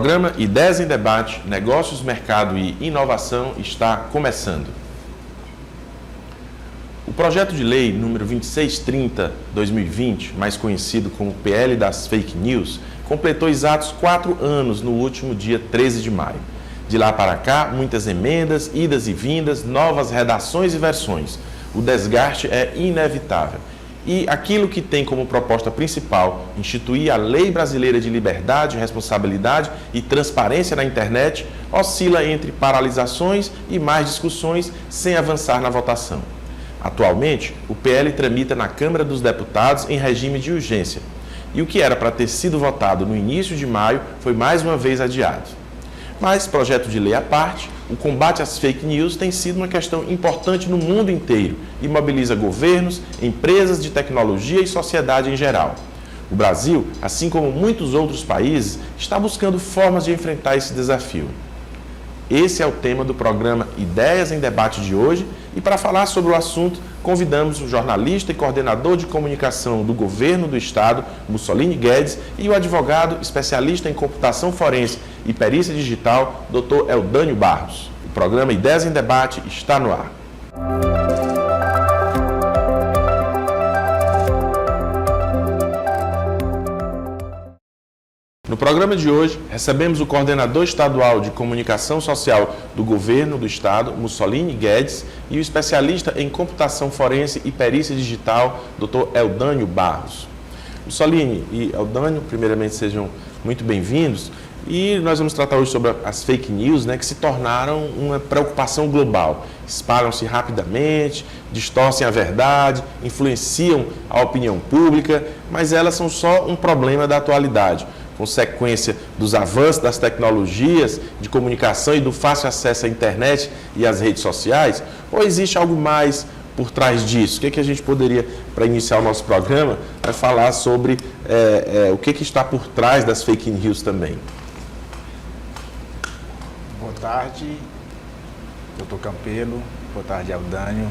programa Ideias em Debate, Negócios, Mercado e Inovação está começando. O projeto de lei número 2630/2020, mais conhecido como PL das Fake News, completou exatos 4 anos no último dia 13 de maio. De lá para cá, muitas emendas, idas e vindas, novas redações e versões. O desgaste é inevitável. E aquilo que tem como proposta principal instituir a Lei Brasileira de Liberdade, Responsabilidade e Transparência na Internet oscila entre paralisações e mais discussões sem avançar na votação. Atualmente, o PL tramita na Câmara dos Deputados em regime de urgência. E o que era para ter sido votado no início de maio foi mais uma vez adiado. Mas, projeto de lei à parte, o combate às fake news tem sido uma questão importante no mundo inteiro e mobiliza governos, empresas de tecnologia e sociedade em geral. O Brasil, assim como muitos outros países, está buscando formas de enfrentar esse desafio. Esse é o tema do programa Ideias em Debate de hoje e para falar sobre o assunto, convidamos o jornalista e coordenador de comunicação do Governo do Estado, Mussolini Guedes, e o advogado especialista em computação forense e perícia digital, Dr. Eudânio Barros. O programa Ideias em Debate está no ar. No programa de hoje, recebemos o coordenador estadual de comunicação social do Governo do Estado, Mussolini Guedes, e o especialista em computação forense e perícia digital, Dr. Eudânio Barros. Mussolini e Eudânio, primeiramente sejam muito bem-vindos. E nós vamos tratar hoje sobre as fake news, que se tornaram uma preocupação global. Espalham-se rapidamente, distorcem a verdade, influenciam a opinião pública, mas elas são só um problema da atualidade, consequência dos avanços das tecnologias de comunicação e do fácil acesso à internet e às redes sociais? Ou existe algo mais por trás disso? O que a gente poderia, para iniciar o nosso programa, falar sobre o que está por trás das fake news também? Boa tarde, doutor Campelo. Boa tarde, Eudânio.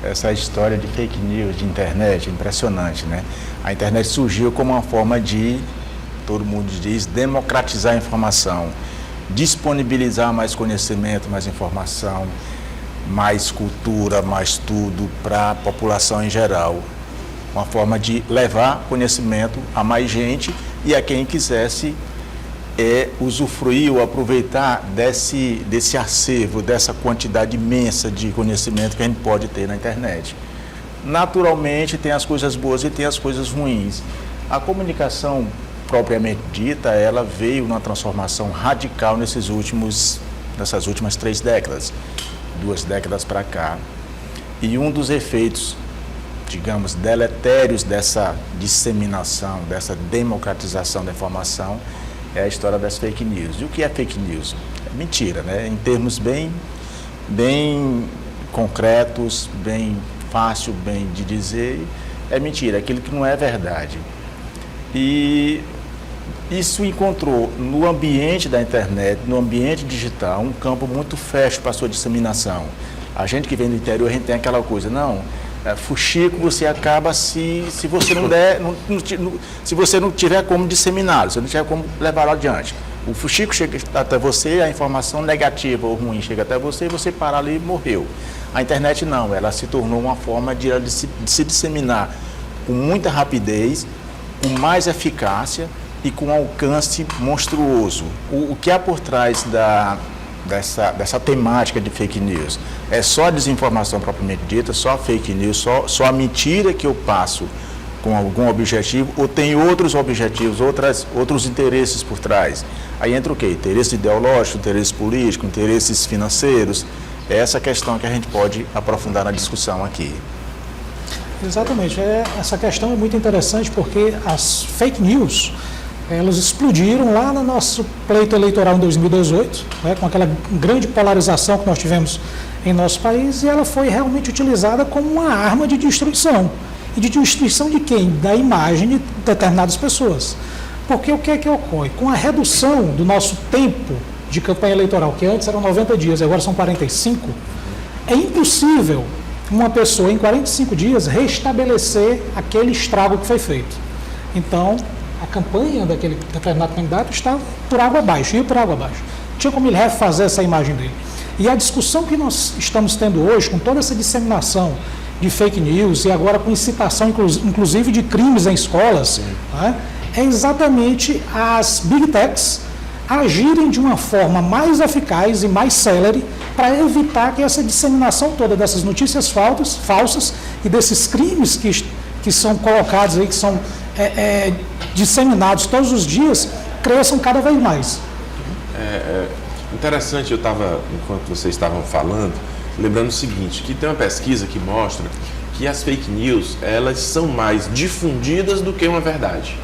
Essa história de fake news, de internet, é impressionante, né? A internet surgiu como uma forma de, todo mundo diz, democratizar a informação, disponibilizar mais conhecimento, mais informação, mais cultura, mais tudo para a população em geral. Uma forma de levar conhecimento a mais gente e a quem quisesse usufruir ou aproveitar desse acervo, dessa quantidade imensa de conhecimento que a gente pode ter na internet. Naturalmente, tem as coisas boas e tem as coisas ruins. A comunicação, propriamente dita, ela veio numa transformação radical nessas últimas 3 décadas, 2 décadas para cá. E um dos efeitos, digamos, deletérios dessa disseminação, dessa democratização da informação, é a história das fake news. E o que é fake news? É mentira, né? Em termos bem concretos, bem fácil de dizer, é mentira, aquilo que não é verdade. E isso encontrou no ambiente da internet, no ambiente digital, um campo muito fértil para a sua disseminação. A gente que vem do interior, a gente tem aquela coisa, fuxico você acaba se você não der, se você não tiver como disseminá-lo, se não tiver como levá-lo adiante. O fuxico chega até você, a informação negativa ou ruim chega até você e você para ali e morreu. A internet não, ela se tornou uma forma de se disseminar com muita rapidez, com mais eficácia e com alcance monstruoso. O que há por trás dessa temática de fake news? É só a desinformação propriamente dita, só a fake news, só a mentira que eu passo com algum objetivo, ou tem outros objetivos, outros interesses por trás? Aí entra o quê? Interesse ideológico, interesse político, interesses financeiros. É essa questão que a gente pode aprofundar na discussão aqui. Exatamente. Essa questão é muito interessante porque as fake news, elas explodiram lá no nosso pleito eleitoral em 2018, com aquela grande polarização que nós tivemos em nosso país, e ela foi realmente utilizada como uma arma de destruição. E de destruição de quem? Da imagem de determinadas pessoas. Porque o que é que ocorre? Com a redução do nosso tempo de campanha eleitoral, que antes eram 90 dias e agora são 45, é impossível uma pessoa em 45 dias restabelecer aquele estrago que foi feito. Então, a campanha daquele determinado candidato estava por água abaixo, ia por água abaixo. Não tinha como ele refazer essa imagem dele. E a discussão que nós estamos tendo hoje, com toda essa disseminação de fake news e agora com incitação, inclusive, de crimes em escolas, né, é exatamente as Big Techs agirem de uma forma mais eficaz e mais célere para evitar que essa disseminação toda dessas notícias falsas e desses crimes que são colocados aí, que são disseminados todos os dias, cresçam cada vez mais. Interessante, eu estava, enquanto vocês estavam falando, lembrando o seguinte, que tem uma pesquisa que mostra que as fake news, elas são mais difundidas do que uma verdade.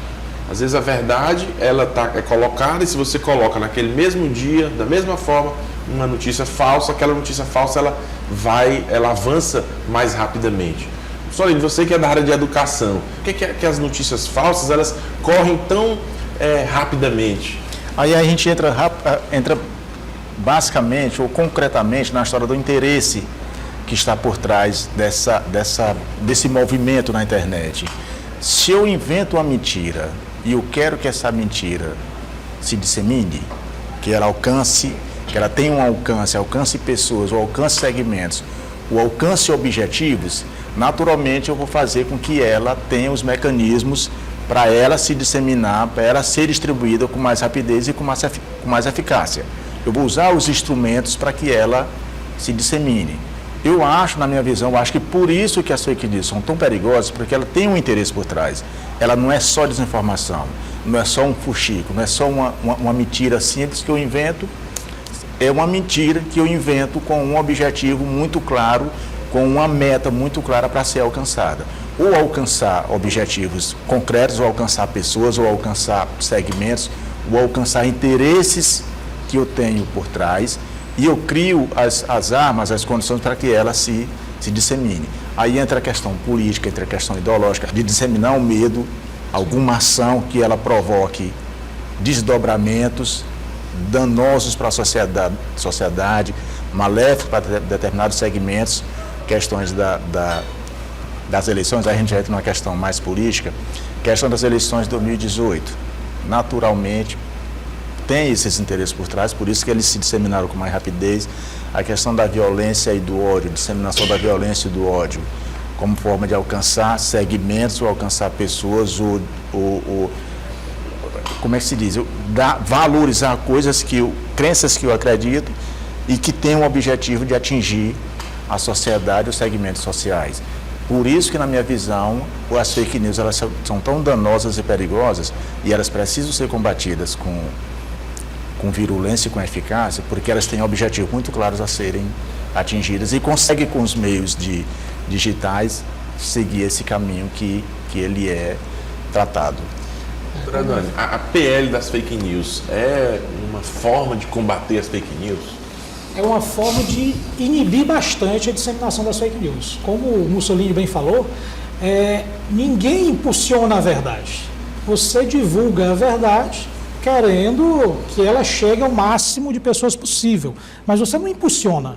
Às vezes a verdade, ela é colocada, e se você coloca naquele mesmo dia, da mesma forma, uma notícia falsa, aquela notícia falsa, ela avança mais rapidamente. Solino, você que é da área de educação, por que as notícias falsas, elas correm tão rapidamente? Aí a gente entra basicamente ou concretamente na história do interesse que está por trás desse movimento na internet. Se eu invento uma mentira e eu quero que essa mentira se dissemine, que ela tenha um alcance pessoas, ou alcance segmentos, ou alcance objetivos, naturalmente eu vou fazer com que ela tenha os mecanismos para ela se disseminar, para ela ser distribuída com mais rapidez e com mais eficácia. Eu vou usar os instrumentos para que ela se dissemine. Eu acho, na minha visão, que por isso que as fake news são tão perigosas, porque ela tem um interesse por trás. Ela não é só desinformação, não é só um fuxico, não é só uma mentira simples que eu invento, é uma mentira que eu invento com um objetivo muito claro, com uma meta muito clara para ser alcançada. Ou alcançar objetivos concretos, ou alcançar pessoas, ou alcançar segmentos, ou alcançar interesses que eu tenho por trás, e eu crio as armas, as condições para que ela se dissemine. Aí entra a questão política, entra a questão ideológica, de disseminar o medo, alguma ação que ela provoque desdobramentos danosos para a sociedade, maléficos para determinados segmentos, questões das eleições. Aí a gente entra numa questão mais política, questão das eleições de 2018. Naturalmente, tem esses interesses por trás, por isso que eles se disseminaram com mais rapidez. A questão da violência e do ódio, disseminação da violência e do ódio, como forma de alcançar segmentos ou alcançar pessoas, ou como é que se diz? Valorizar crenças que eu acredito e que têm o objetivo de atingir a sociedade, os segmentos sociais. Por isso que, na minha visão, as fake news elas são tão danosas e perigosas, e elas precisam ser combatidas com virulência e com eficácia, porque elas têm objetivos muito claros a serem atingidas e conseguem, com os meios digitais, seguir esse caminho que ele é tratado. Doutora Dani, a PL das fake news é uma forma de combater as fake news? É uma forma de inibir bastante a disseminação das fake news. Como o Mussolini bem falou, ninguém impulsiona a verdade. Você divulga a verdade querendo que ela chegue ao máximo de pessoas possível, mas você não impulsiona.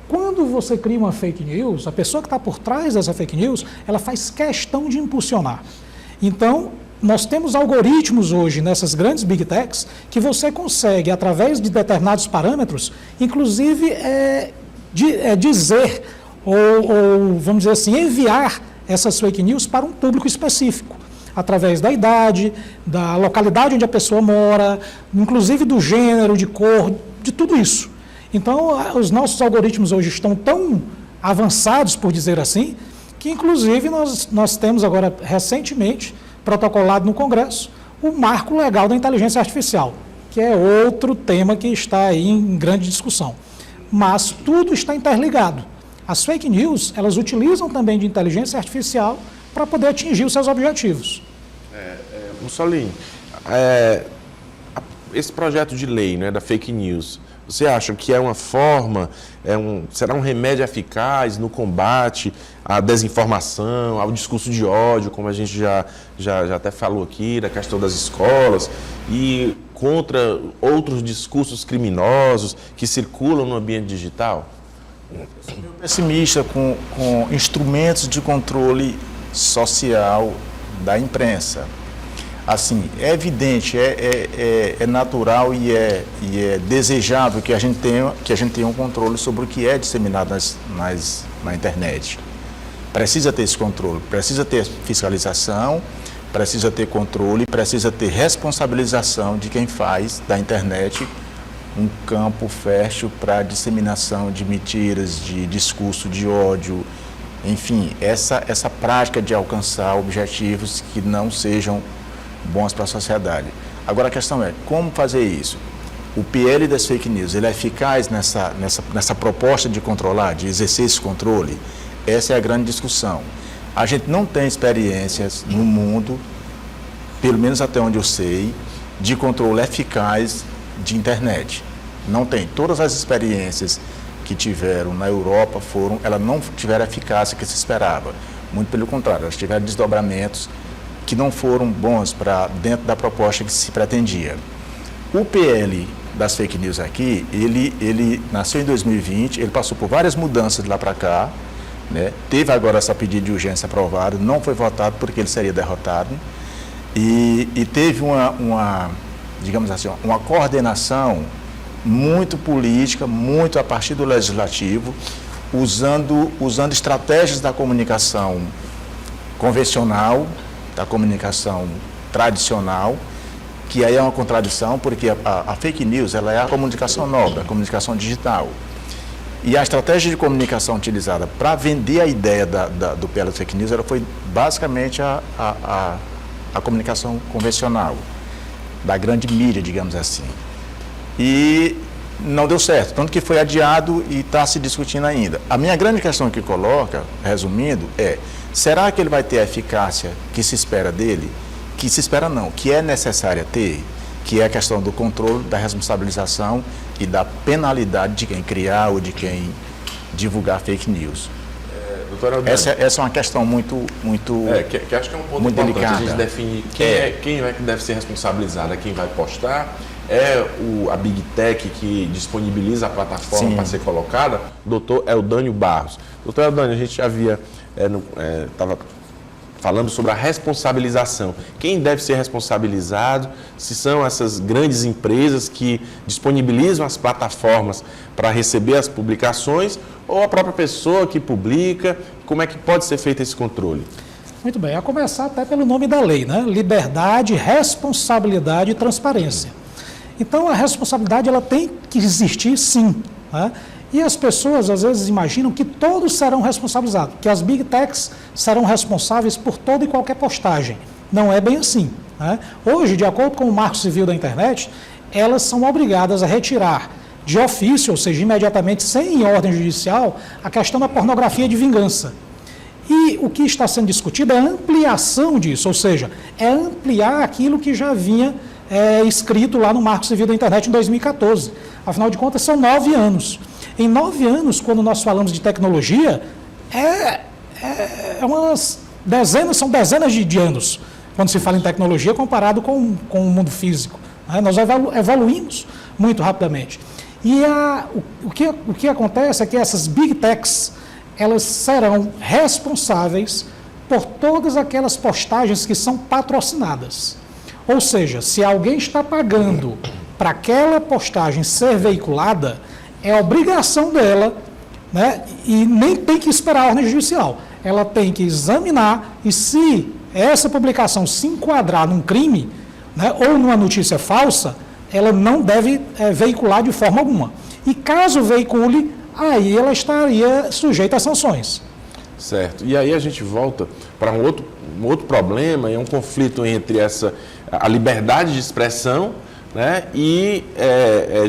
Quando você cria uma fake news, a pessoa que está por trás dessa fake news, ela faz questão de impulsionar. Então, nós temos algoritmos hoje nessas grandes Big Techs que você consegue, através de determinados parâmetros, inclusive dizer ou, vamos dizer assim, enviar essas fake news para um público específico, através da idade, da localidade onde a pessoa mora, inclusive do gênero, de cor, de tudo isso. Então, os nossos algoritmos hoje estão tão avançados, por dizer assim, que inclusive nós temos agora, recentemente, protocolado no Congresso, o marco legal da inteligência artificial, que é outro tema que está aí em grande discussão. Mas tudo está interligado. As fake news, elas utilizam também de inteligência artificial para poder atingir os seus objetivos. Mussolini, esse projeto de lei, né, da fake news, você acha que é uma forma, será um remédio eficaz no combate à desinformação, ao discurso de ódio, como a gente já até falou aqui, da questão das escolas, e contra outros discursos criminosos que circulam no ambiente digital? Eu sou meio pessimista com instrumentos de controle social da imprensa. Assim, é evidente, é natural e é desejável que a gente tenha um controle sobre o que é disseminado na internet. Precisa ter esse controle, precisa ter fiscalização, precisa ter controle, precisa ter responsabilização de quem faz da internet um campo fértil para a disseminação de mentiras, de discurso de ódio, enfim, essa prática de alcançar objetivos que não sejam bons para a sociedade. Agora a questão é, como fazer isso? O PL das fake news, ele é eficaz nessa proposta de controlar, de exercer esse controle? Essa é a grande discussão. A gente não tem experiências no mundo, pelo menos até onde eu sei, de controle eficaz de internet. Não tem. Todas as experiências que tiveram na Europa elas não tiveram a eficácia que se esperava. Muito pelo contrário, elas tiveram desdobramentos que não foram bons para dentro da proposta que se pretendia. O PL das fake news aqui, ele nasceu em 2020, ele passou por várias mudanças de lá para cá, né? Teve agora essa pedido de urgência aprovado, não foi votado porque ele seria derrotado, e teve digamos assim, uma coordenação muito política, muito a partir do legislativo, usando estratégias da comunicação convencional, da comunicação tradicional, que aí é uma contradição, porque a fake news ela é a comunicação nova, a comunicação digital. E a estratégia de comunicação utilizada para vender a ideia do PL das fake news ela foi basicamente a comunicação convencional, da grande mídia, digamos assim. E não deu certo, tanto que foi adiado e está se discutindo ainda. A minha grande questão que coloca, resumindo, será que ele vai ter a eficácia que se espera dele? Que se espera não, que é necessária ter, que é a questão do controle, da responsabilização e da penalidade de quem criar ou de quem divulgar fake news. Doutor Eudânio, essa é uma questão muito que acho que é um ponto muito importante delicada. a gente definir quem é que deve ser responsabilizado, é quem vai postar, a Big Tech que disponibiliza a plataforma para ser colocada, doutor Eudânio Barros. Doutor Eudânio, a gente já havia, estava falando sobre a responsabilização. Quem deve ser responsabilizado? Se são essas grandes empresas que disponibilizam as plataformas para receber as publicações ou a própria pessoa que publica? Como é que pode ser feito esse controle? Muito bem, a começar até pelo nome da lei, né? Liberdade, responsabilidade e transparência. Então, a responsabilidade ela tem que existir sim, né? E as pessoas, às vezes, imaginam que todos serão responsabilizados, que as Big Techs serão responsáveis por toda e qualquer postagem. Não é bem assim, né? Hoje, de acordo com o Marco Civil da Internet, elas são obrigadas a retirar de ofício, ou seja, imediatamente, sem ordem judicial, a questão da pornografia de vingança. E o que está sendo discutido é a ampliação disso, ou seja, é ampliar aquilo que já vinha escrito lá no Marco Civil da Internet em 2014. Afinal de contas, são 9 anos. Em 9 anos, quando nós falamos de tecnologia, são dezenas de anos, quando se fala em tecnologia, comparado com o mundo físico. Né? Nós evoluímos muito rapidamente. E o que acontece é que essas Big Techs, elas serão responsáveis por todas aquelas postagens que são patrocinadas. Ou seja, se alguém está pagando para aquela postagem ser veiculada, é obrigação dela, né, e nem tem que esperar a ordem judicial. Ela tem que examinar e se essa publicação se enquadrar num crime, né, ou numa notícia falsa, ela não deve veicular de forma alguma. E caso veicule, aí ela estaria sujeita a sanções. Certo. E aí a gente volta para um outro problema, é um conflito entre a liberdade de expressão, né, e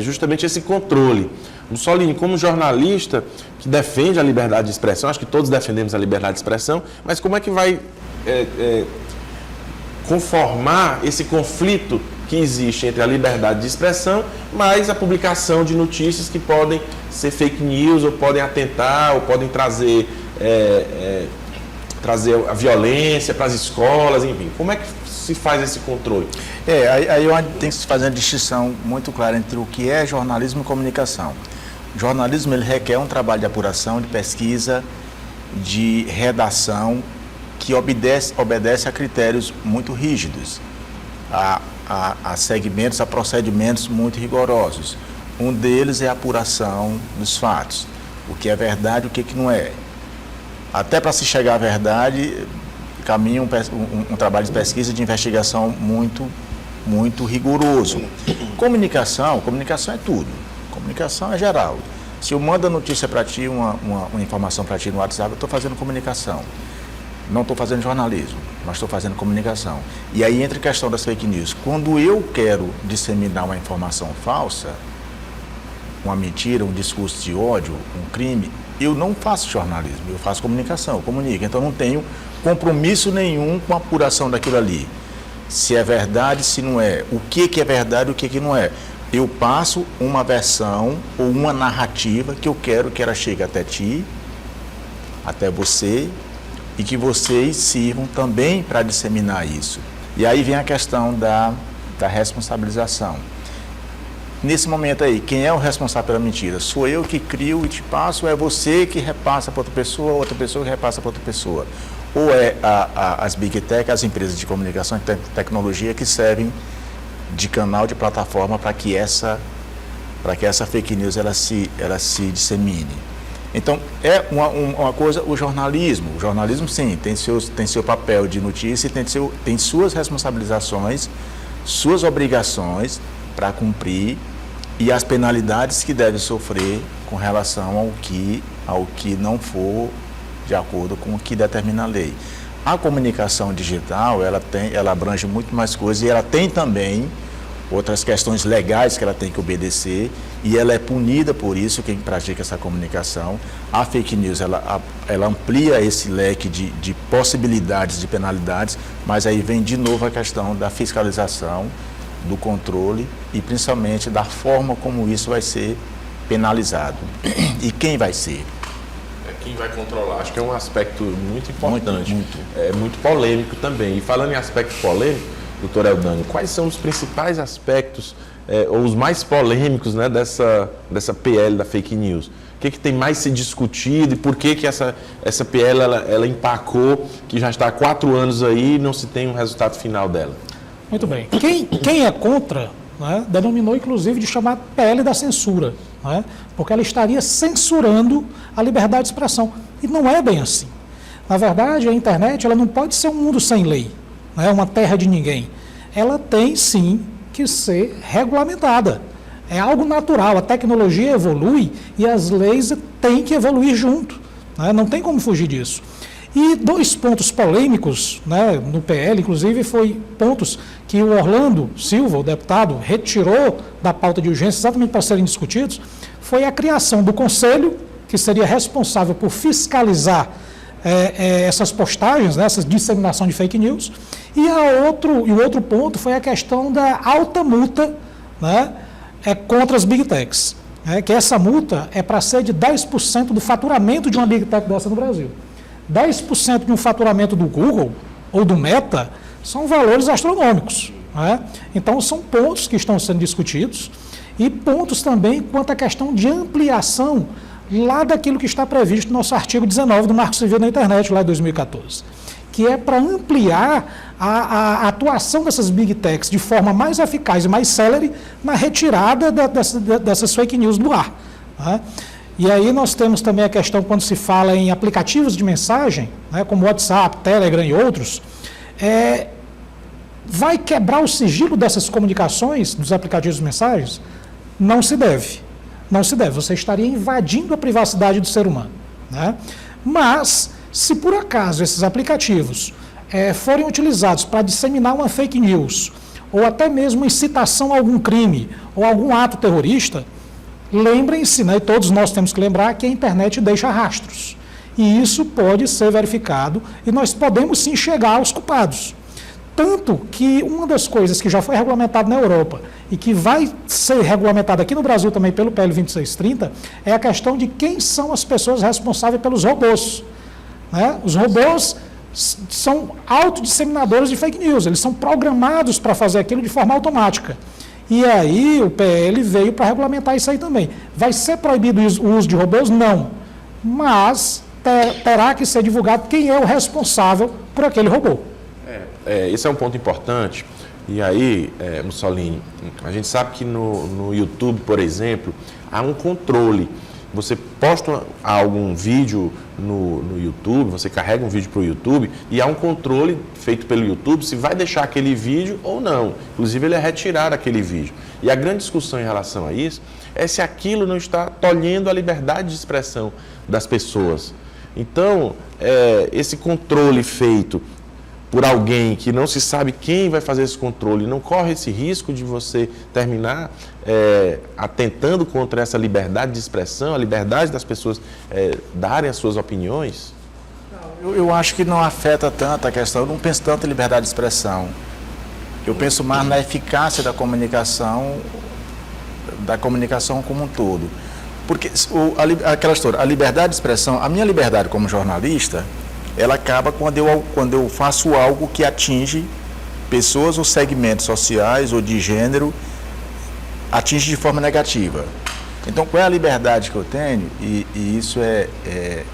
justamente esse controle. Mussolini, como jornalista que defende a liberdade de expressão, acho que todos defendemos a liberdade de expressão, mas como é que vai conformar esse conflito que existe entre a liberdade de expressão mais a publicação de notícias que podem ser fake news ou podem atentar ou podem trazer a violência para as escolas, enfim. Como é que se faz esse controle? Aí tem que se fazer uma distinção muito clara entre o que é jornalismo e comunicação. O jornalismo ele requer um trabalho de apuração, de pesquisa, de redação, que obedece a critérios muito rígidos. a segmentos, a procedimentos muito rigorosos. Um deles é a apuração dos fatos, o que é verdade e o que não é. Até para se chegar à verdade, caminha um trabalho de pesquisa e de investigação muito rigoroso. Comunicação é tudo. Comunicação é geral. Se eu mando a notícia para ti, uma informação para ti no WhatsApp, eu estou fazendo comunicação. Não estou fazendo jornalismo, mas estou fazendo comunicação. E aí entra a questão das fake news. Quando eu quero disseminar uma informação falsa, uma mentira, um discurso de ódio, um crime, eu não faço jornalismo, eu faço comunicação, eu comunico. Então não tenho compromisso nenhum com a apuração daquilo ali. Se é verdade, se não é. O que é verdade e o que não é. Eu passo uma versão ou uma narrativa que eu quero que ela chegue até ti, até você, e que vocês sirvam também para disseminar isso. E aí vem a questão da responsabilização. Nesse momento aí, quem é o responsável pela mentira? Sou eu que crio e te passo, ou é você que repassa para outra pessoa que repassa para outra pessoa? Ou é as Big Tech, as empresas de comunicação e tecnologia que servem de canal, de plataforma para que essa fake news ela se dissemine? Então, é uma coisa, o jornalismo sim, tem seu papel de notícia e tem suas responsabilizações, suas obrigações para cumprir e as penalidades que deve sofrer com relação ao que não for de acordo com o que determina a lei. A comunicação digital, ela abrange muito mais coisas e ela tem também outras questões legais que ela tem que obedecer e ela é punida por isso, quem pratica essa comunicação. A fake news, ela amplia esse leque de possibilidades de penalidades, mas aí vem de novo a questão da fiscalização, do controle e principalmente da forma como isso vai ser penalizado. E quem vai ser? Quem vai controlar? Acho que é um aspecto muito importante, muito. É muito polêmico também. E falando em aspecto polêmico, doutor Eldânio, quais são os principais aspectos ou os mais polêmicos, né, dessa PL da fake news? O que tem mais se discutido e por que essa PL ela empacou, que já está há 4 anos aí e não se tem um resultado final dela? Muito bem. Quem é contra, né, denominou inclusive de chamar PL da censura, né, porque ela estaria censurando a liberdade de expressão. E não é bem assim. Na verdade, a internet ela não pode ser um mundo sem lei, né, uma terra de ninguém. Ela tem sim que ser regulamentada. É algo natural, a tecnologia evolui e as leis têm que evoluir junto, né, não tem como fugir disso. E 2 pontos polêmicos, né, no PL, inclusive, foi pontos que o Orlando Silva, o deputado, retirou da pauta de urgência exatamente para serem discutidos, foi a criação do conselho, que seria responsável por fiscalizar essas postagens, né, essa disseminação de fake news, e o outro ponto foi a questão da alta multa, né, contra as Big Techs, que essa multa é para ser de 10% do faturamento de uma Big Tech dessa no Brasil. 10% de um faturamento do Google ou do Meta são valores astronômicos, né? Então, são pontos que estão sendo discutidos e pontos também quanto à questão de ampliação lá daquilo que está previsto no nosso artigo 19 do Marco Civil da Internet, lá de 2014, que é para ampliar a atuação dessas Big Techs de forma mais eficaz e mais célere na retirada dessas fake news do ar, né? E aí nós temos também a questão quando se fala em aplicativos de mensagem, né, como WhatsApp, Telegram e outros, vai quebrar o sigilo dessas comunicações, dos aplicativos de mensagens? Não se deve. Não se deve. Você estaria invadindo a privacidade do ser humano, né? Mas, se por acaso esses aplicativos forem utilizados para disseminar uma fake news, ou até mesmo incitação a algum crime, ou algum ato terrorista, lembrem-se, né, e todos nós temos que lembrar que a internet deixa rastros. E isso pode ser verificado e nós podemos sim chegar aos culpados. Tanto que uma das coisas que já foi regulamentada na Europa e que vai ser regulamentada aqui no Brasil também pelo PL 2630 é a questão de quem são as pessoas responsáveis pelos robôs, né? Os robôs são autodisseminadores de fake news, eles são programados para fazer aquilo de forma automática. E aí o PL veio para regulamentar isso aí também. Vai ser proibido o uso de robôs? Não. Mas terá que ser divulgado quem é o responsável por aquele robô. Esse é um ponto importante, E aí, Mussolini, a gente sabe que no YouTube, por exemplo, há um controle. Você posta algum vídeo no YouTube, você carrega um vídeo para o YouTube e há um controle feito pelo YouTube se vai deixar aquele vídeo ou não. Inclusive, ele é retirado aquele vídeo. E a grande discussão em relação a isso é se aquilo não está tolhendo a liberdade de expressão das pessoas. Então, esse controle feito por alguém que não se sabe quem vai fazer esse controle, não corre esse risco de você terminar atentando contra essa liberdade de expressão, a liberdade das pessoas darem as suas opiniões? Eu acho que não afeta tanto a questão, eu não penso tanto em liberdade de expressão. Eu penso mais na eficácia da comunicação como um todo. Porque aquela história, a liberdade de expressão, a minha liberdade como jornalista, ela acaba quando eu faço algo que atinge pessoas ou segmentos sociais ou de gênero, atinge de forma negativa. Então, qual é a liberdade que eu tenho? E isso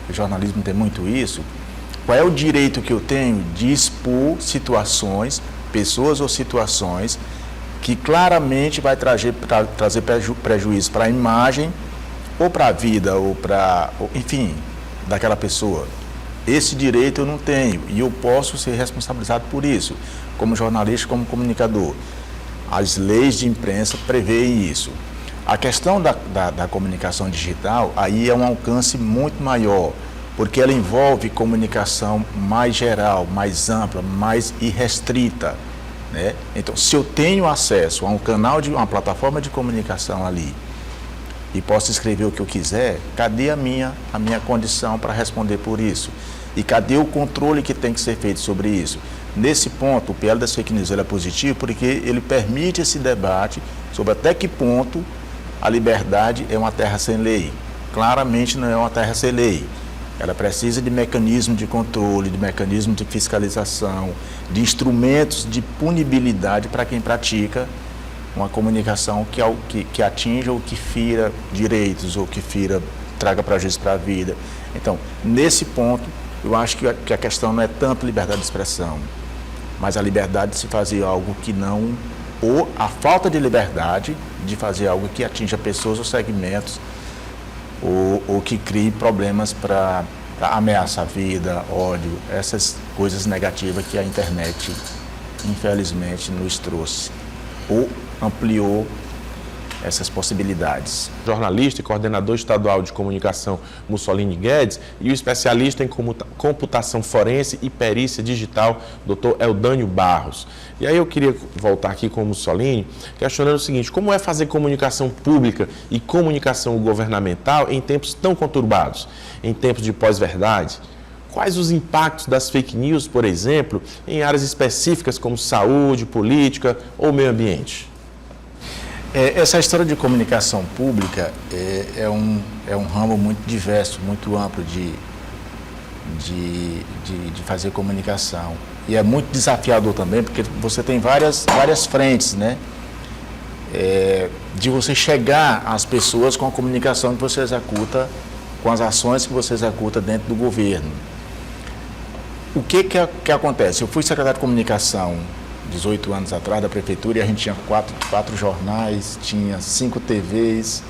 o jornalismo tem muito isso. Qual é o direito que eu tenho de expor situações, pessoas ou situações que claramente vai trazer prejuízo para a imagem ou para a vida, enfim, daquela pessoa. Esse direito eu não tenho e eu posso ser responsabilizado por isso, como jornalista, como comunicador. As leis de imprensa prevêem isso. A questão da comunicação digital, aí é um alcance muito maior, porque ela envolve comunicação mais geral, mais ampla, mais irrestrita, né? Então, se eu tenho acesso a um canal, uma plataforma de comunicação ali, e posso escrever o que eu quiser, cadê a minha condição para responder por isso? E cadê o controle que tem que ser feito sobre isso? Nesse ponto, o PL das fake news é positivo porque ele permite esse debate sobre até que ponto a liberdade é uma terra sem lei. Claramente não é uma terra sem lei. Ela precisa de mecanismo de controle, de mecanismo de fiscalização, de instrumentos de punibilidade para quem pratica uma comunicação que atinja ou que fira direitos ou que traga prejuízo para a vida. Então, nesse ponto, eu acho que a questão não é tanto liberdade de expressão, mas a liberdade de se fazer algo que não, ou a falta de liberdade de fazer algo que atinja pessoas ou segmentos, ou que crie problemas para ameaçar a vida, ódio, essas coisas negativas que a internet, infelizmente, nos trouxe, ou ampliou essas possibilidades. Jornalista e coordenador estadual de comunicação Mussolini Guedes e o especialista em computação forense e perícia digital, Dr. Eldânio Barros. E aí eu queria voltar aqui com o Mussolini, questionando o seguinte: como é fazer comunicação pública e comunicação governamental em tempos tão conturbados, em tempos de pós-verdade? Quais os impactos das fake news, por exemplo, em áreas específicas como saúde, política ou meio ambiente? Essa história de comunicação pública é um ramo muito diverso, muito amplo de fazer comunicação. E é muito desafiador também, porque você tem várias frentes, né? De você chegar às pessoas com a comunicação que você executa, com as ações que você executa dentro do governo. O que acontece? Eu fui secretário de comunicação 18 anos atrás da prefeitura e a gente tinha quatro jornais, tinha 5 TVs,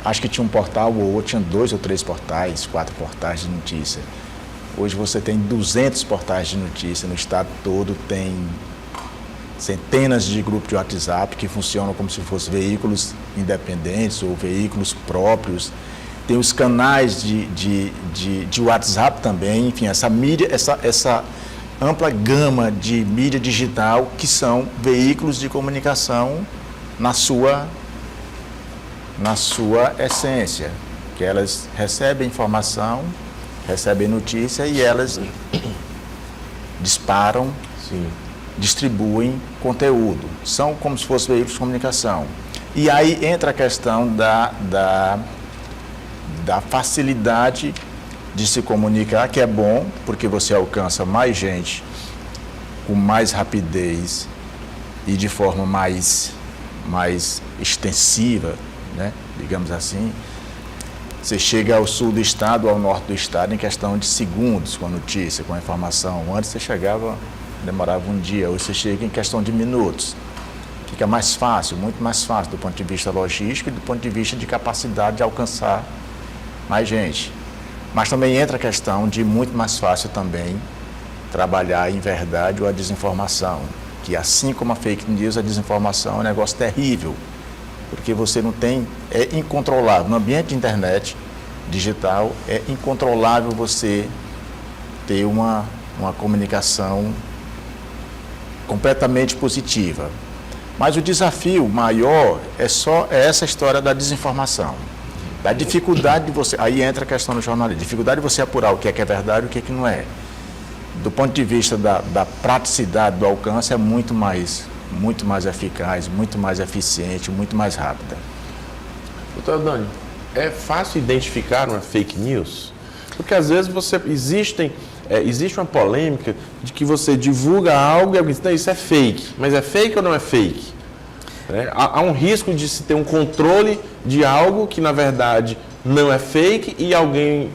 acho que tinha um portal ou outro, tinha 2 ou 3 portais, 4 portais de notícia. Hoje você tem 200 portais de notícia no estado todo, tem centenas de grupos de WhatsApp que funcionam como se fossem veículos independentes ou veículos próprios. Tem os canais de WhatsApp também, enfim, essa mídia, essa ampla gama de mídia digital que são veículos de comunicação na sua essência, que elas recebem informação, recebem notícia e elas disparam, Sim. distribuem conteúdo. São como se fossem veículos de comunicação. E aí entra a questão da facilidade de se comunicar, que é bom, porque você alcança mais gente com mais rapidez e de forma mais extensiva, né? Digamos assim. Você chega ao sul do estado, ao norte do estado, em questão de segundos com a notícia, com a informação. Antes você chegava demorava um dia, hoje você chega em questão de minutos. Fica mais fácil, muito mais fácil do ponto de vista logístico e do ponto de vista de capacidade de alcançar mais gente. Mas também entra a questão de muito mais fácil também trabalhar em verdade ou a desinformação, que assim como a fake news, a desinformação é um negócio terrível, porque você não tem, é incontrolável. No ambiente de internet digital, é incontrolável você ter uma comunicação completamente positiva. Mas o desafio maior é essa história da desinformação, da dificuldade de você, aí entra a questão do jornalismo, dificuldade de você apurar o que é verdade e o que não é. Do ponto de vista da praticidade do alcance, é muito mais eficaz, muito mais eficiente, muito mais rápida. Doutor Dani, é fácil identificar uma fake news? Porque às vezes existe uma polêmica de que você divulga algo e alguém diz, não, isso é fake. Mas é fake ou não é fake? Há um risco de se ter um controle de algo que, na verdade, não é fake e alguém,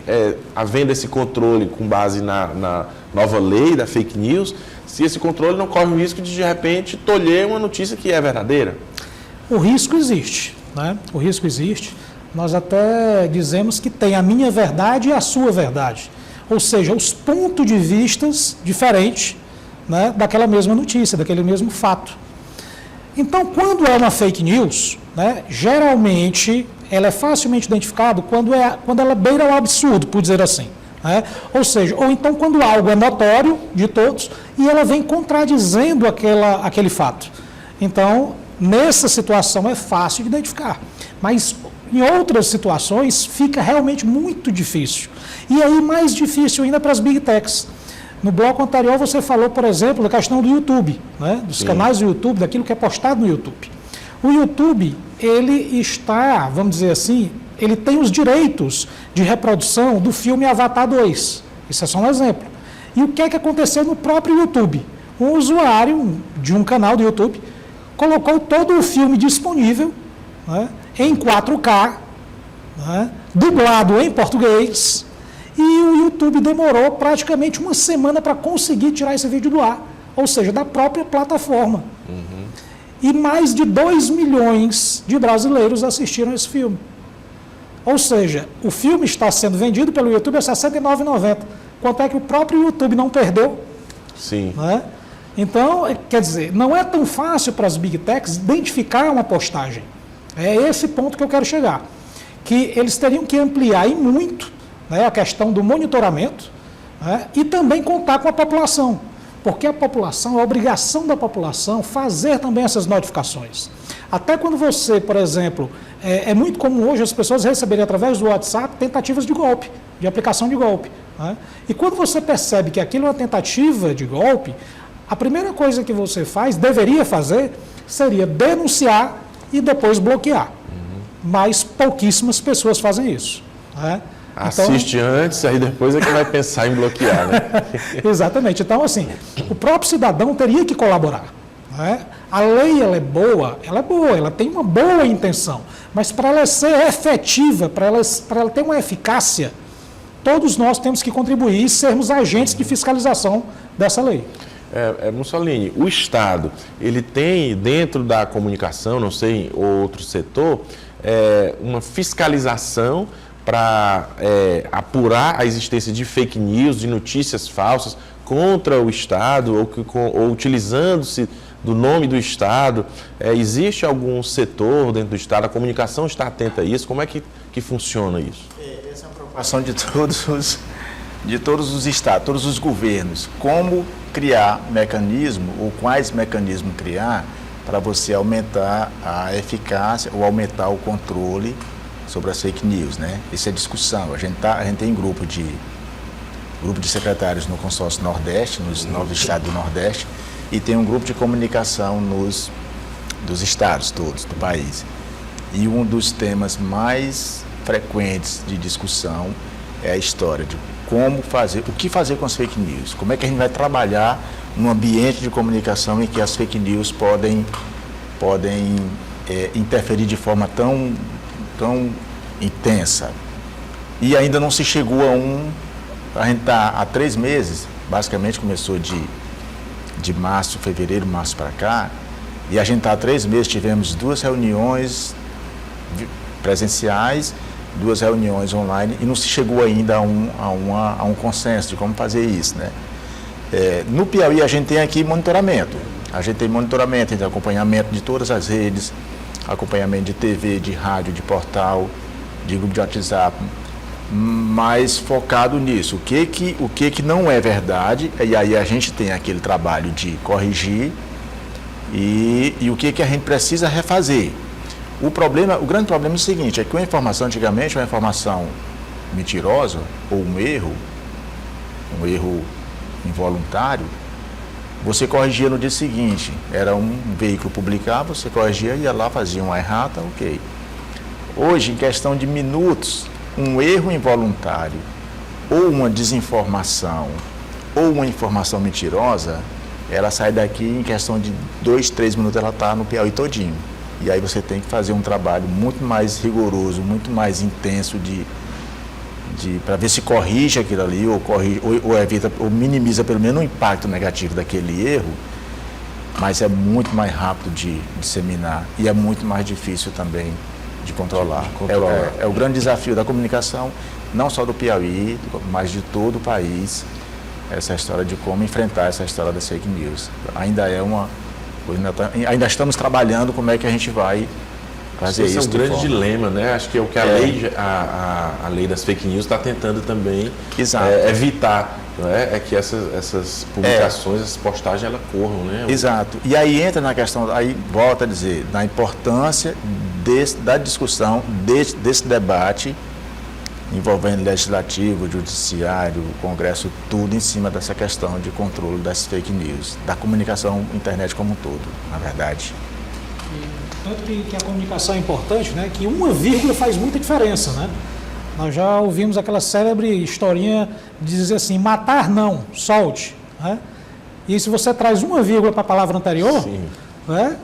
havendo esse controle com base na nova lei da fake news, se esse controle não corre o risco de repente, tolher uma notícia que é verdadeira. O risco existe, né? O risco existe. Nós até dizemos que tem a minha verdade e a sua verdade. Ou seja, os pontos de vistas diferentes, né, daquela mesma notícia, daquele mesmo fato. Então, quando é uma fake news, né, geralmente ela é facilmente identificada quando ela beira o absurdo, por dizer assim. Né? Ou seja, ou então quando algo é notório de todos e ela vem contradizendo aquele fato. Então, nessa situação é fácil de identificar. Mas em outras situações fica realmente muito difícil. E aí mais difícil ainda para as Big Techs. No bloco anterior você falou, por exemplo, da questão do YouTube, né? Dos canais do YouTube, daquilo que é postado no YouTube. O YouTube, ele está, vamos dizer assim, ele tem os direitos de reprodução do filme Avatar 2. Isso é só um exemplo. E o que é que aconteceu no próprio YouTube? Um usuário de um canal do YouTube colocou todo o filme disponível, né, em 4K, né, dublado em português, e o YouTube demorou praticamente uma semana para conseguir tirar esse vídeo do ar, ou seja, da própria plataforma. E mais de 2 milhões de brasileiros assistiram esse filme. Ou seja, o filme está sendo vendido pelo YouTube a R$ 69,90. Quanto é que o próprio YouTube não perdeu? Sim. Né? Então, quer dizer, não é tão fácil para as Big Techs identificar uma postagem. É esse ponto que eu quero chegar. Que eles teriam que ampliar e muito, né, a questão do monitoramento, né, e também contar com a população. Porque a população, a obrigação da população fazer também essas notificações. Até quando você, por exemplo, é muito comum hoje as pessoas receberem através do WhatsApp tentativas de golpe, de aplicação de golpe. Né? E quando você percebe que aquilo é uma tentativa de golpe, a primeira coisa que você deveria fazer, seria denunciar e depois bloquear. Mas pouquíssimas pessoas fazem isso. Né? Assiste antes, aí depois é que vai pensar em bloquear, né? Exatamente. Então, assim, o próprio cidadão teria que colaborar. Né? A lei, ela é boa, ela tem uma boa intenção, mas para ela ser efetiva, para ela ter uma eficácia, todos nós temos que contribuir e sermos agentes de fiscalização dessa lei. Mussolini, o Estado, ele tem dentro da comunicação, não sei, outro setor, uma fiscalização para apurar a existência de fake news, de notícias falsas contra o Estado ou utilizando-se do nome do Estado. Existe algum setor dentro do Estado, a comunicação está atenta a isso? Como é que funciona isso? Essa é uma preocupação de todos os estados, todos os governos. Como criar mecanismo ou quais mecanismos criar para você aumentar a eficácia ou aumentar o controle sobre as fake news, né? Isso é discussão. A gente tem grupo de secretários no consórcio Nordeste, nos 9 estados do Nordeste, e tem um grupo de comunicação dos estados todos do país. E um dos temas mais frequentes de discussão é a história de o que fazer com as fake news, como é que a gente vai trabalhar num ambiente de comunicação em que as fake news podem interferir de forma tão intensa. E ainda não se chegou a gente está há 3 meses, basicamente começou de de março, fevereiro, março para cá, e a gente está há 3 meses, tivemos 2 reuniões presenciais, 2 reuniões online, e não se chegou ainda a um consenso de como fazer isso, né? No Piauí a gente tem aqui monitoramento, a gente tem acompanhamento de todas as redes, acompanhamento de TV, de rádio, de portal, de grupo de WhatsApp, mais focado nisso. O que não é verdade, e aí a gente tem aquele trabalho de corrigir e o que a gente precisa refazer. O grande problema é o seguinte, é que uma informação, antigamente, uma informação mentirosa ou um erro involuntário, você corrigia no dia seguinte. Era um veículo publicava, você corrigia, ia lá, fazia uma errata, ok. Hoje, em questão de minutos, um erro involuntário, ou uma desinformação, ou uma informação mentirosa, ela sai daqui em questão de 2, 3 minutos, ela está no Piauí todinho. E aí você tem que fazer um trabalho muito mais rigoroso, muito mais intenso para ver se corrige aquilo ali, ou evita, ou minimiza pelo menos o impacto negativo daquele erro, mas é muito mais rápido de disseminar e é muito mais difícil também de controlar. É o grande desafio da comunicação, não só do Piauí, mas de todo o país, essa história de como enfrentar essa história das fake news. Ainda estamos trabalhando como é que a gente vai fazer isso. Esse é um grande dilema, né? Acho que é o que a lei das fake news está tentando também evitar, não é? É que essas publicações, essas postagens, elas corram, né? Exato. E aí entra na questão, aí volta a dizer, na importância da discussão, desse debate envolvendo legislativo, judiciário, Congresso, tudo em cima dessa questão de controle das fake news, da comunicação internet como um todo, na verdade. Tanto que a comunicação é importante, né? Que uma vírgula faz muita diferença, né? Nós já ouvimos aquela célebre historinha de dizer assim, matar não, solte, né? E se você traz uma vírgula para a palavra anterior, né?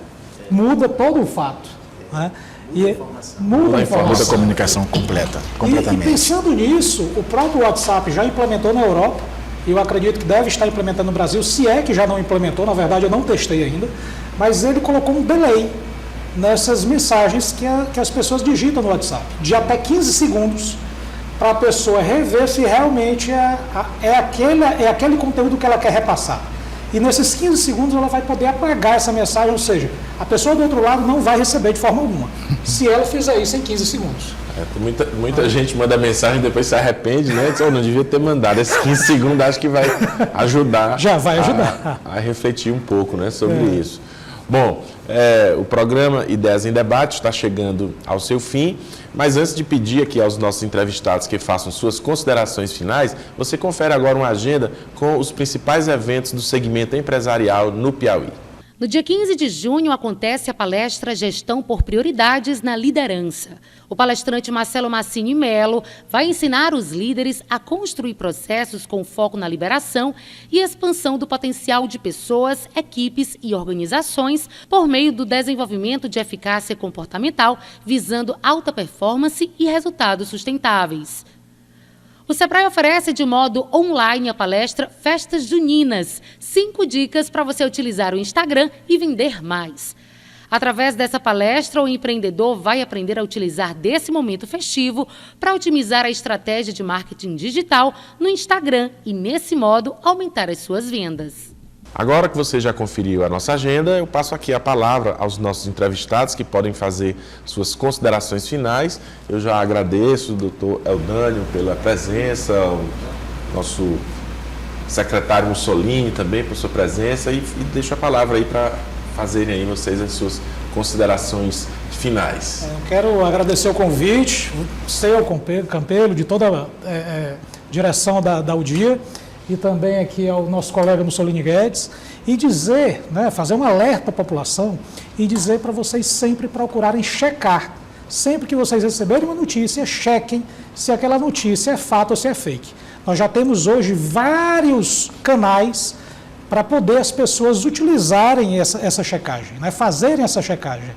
Muda todo o fato, né? Muda a informação. Muda a comunicação completamente. E pensando nisso, o próprio WhatsApp já implementou na Europa, e eu acredito que deve estar implementando no Brasil, se é que já não implementou, na verdade eu não testei ainda, mas ele colocou um delay nessas mensagens que as pessoas digitam no WhatsApp, de até 15 segundos, para a pessoa rever se realmente é aquele conteúdo que ela quer repassar. E nesses 15 segundos ela vai poder apagar essa mensagem, ou seja, a pessoa do outro lado não vai receber de forma alguma, se ela fizer isso em 15 segundos. Muita gente manda mensagem e depois se arrepende, né? Diz, não devia ter mandado. Esses 15 segundos acho que vai ajudar. Já vai ajudar. A refletir um pouco, né, sobre isso. Bom, o programa Ideias em Debate está chegando ao seu fim, mas antes de pedir aqui aos nossos entrevistados que façam suas considerações finais, você confere agora uma agenda com os principais eventos do segmento empresarial no Piauí. No dia 15 de junho acontece a palestra Gestão por Prioridades na Liderança. O palestrante Marcelo Massini Melo vai ensinar os líderes a construir processos com foco na liberação e expansão do potencial de pessoas, equipes e organizações por meio do desenvolvimento de eficácia comportamental, visando alta performance e resultados sustentáveis. O Sebrae oferece de modo online a palestra Festas Juninas, 5 dicas para você utilizar o Instagram e vender mais. Através dessa palestra, o empreendedor vai aprender a utilizar desse momento festivo para otimizar a estratégia de marketing digital no Instagram e, nesse modo, aumentar as suas vendas. Agora que você já conferiu a nossa agenda, eu passo aqui a palavra aos nossos entrevistados que podem fazer suas considerações finais. Eu já agradeço o doutor Eudânio pela presença, o nosso secretário Mussolini também por sua presença e deixo a palavra aí para fazerem aí vocês as suas considerações finais. Eu quero agradecer o convite, seu Campelo, de toda a direção da UDIA, e também aqui ao nosso colega Mussolini Guedes, e dizer, né, fazer um alerta à população e dizer para vocês sempre procurarem checar. Sempre que vocês receberem uma notícia, chequem se aquela notícia é fato ou se é fake. Nós já temos hoje vários canais para poder as pessoas utilizarem essa checagem, né, fazerem essa checagem.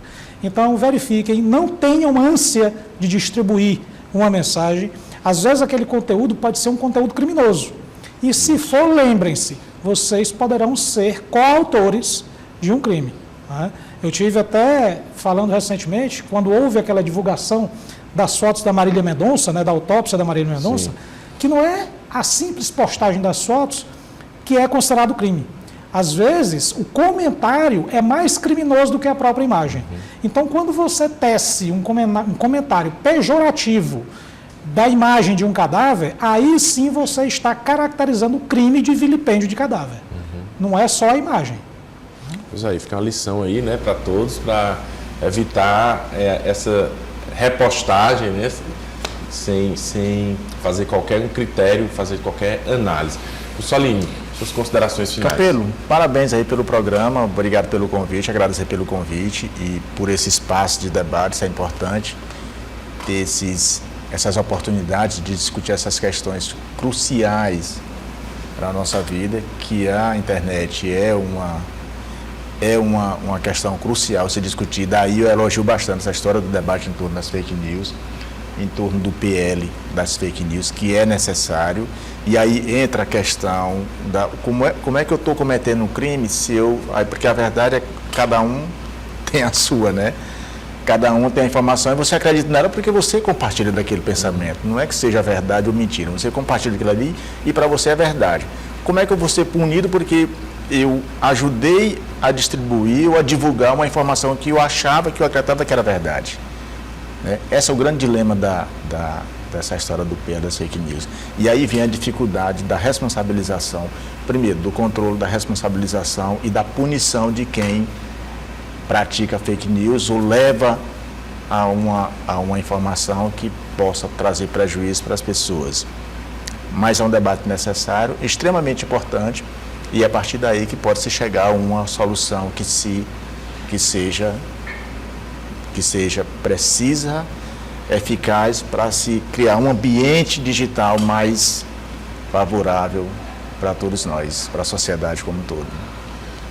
Então, verifiquem, não tenham ânsia de distribuir uma mensagem. Às vezes aquele conteúdo pode ser um conteúdo criminoso. E se for, lembrem-se, vocês poderão ser coautores de um crime. Né? Eu tive até falando recentemente, quando houve aquela divulgação das fotos da Marília Mendonça, né, da autópsia da Marília Mendonça, que não é a simples postagem das fotos que é considerado crime. Às vezes, o comentário é mais criminoso do que a própria imagem. Então, quando você tece um comentário pejorativo da imagem de um cadáver, aí sim você está caracterizando o crime de vilipêndio de cadáver. Não é só a imagem. Pois aí, fica uma lição aí, né, para todos, para evitar essa repostagem, né, sem fazer qualquer critério, fazer qualquer análise. O Solim, suas considerações finais. Capelo, parabéns aí pelo programa, obrigado pelo convite, agradecer pelo convite e por esse espaço de debate, isso é importante, ter essas oportunidades de discutir essas questões cruciais para a nossa vida, que a internet é uma questão crucial se discutir. Daí eu elogio bastante essa história do debate em torno das fake news, em torno do PL das fake news, que é necessário. E aí entra a questão da como é que eu estou cometendo um crime porque a verdade é que cada um tem a sua, né? Cada um tem a informação e você acredita nela porque você compartilha daquele pensamento. Não é que seja verdade ou mentira, você compartilha aquilo ali e para você é verdade. Como é que eu vou ser punido porque eu ajudei a distribuir ou a divulgar uma informação que eu achava, que eu acreditava que era verdade? Né? Esse é o grande dilema dessa história do PL das fake news. E aí vem a dificuldade da responsabilização, primeiro, do controle da responsabilização e da punição de quem pratica fake news ou leva a uma informação que possa trazer prejuízo para as pessoas. Mas é um debate necessário, extremamente importante, e é a partir daí que pode-se chegar a uma solução que seja precisa, eficaz, para se criar um ambiente digital mais favorável para todos nós, para a sociedade como um todo.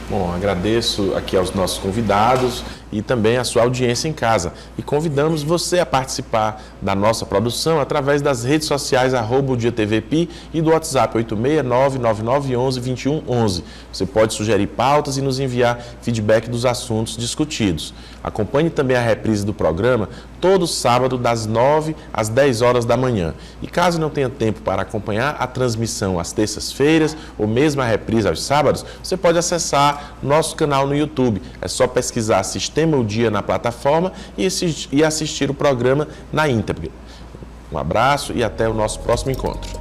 Bom, agradeço aqui aos nossos convidados e também a sua audiência em casa. E convidamos você a participar da nossa produção através das redes sociais @ODiaTVPi e do WhatsApp 86999112111. Você pode sugerir pautas e nos enviar feedback dos assuntos discutidos. Acompanhe também a reprise do programa todo sábado das 9 às 10 horas da manhã. E caso não tenha tempo para acompanhar a transmissão às terças-feiras ou mesmo a reprise aos sábados, você pode acessar nosso canal no YouTube. É só pesquisar Sistema O Dia na plataforma e assistir o programa na íntegra. Um abraço e até o nosso próximo encontro.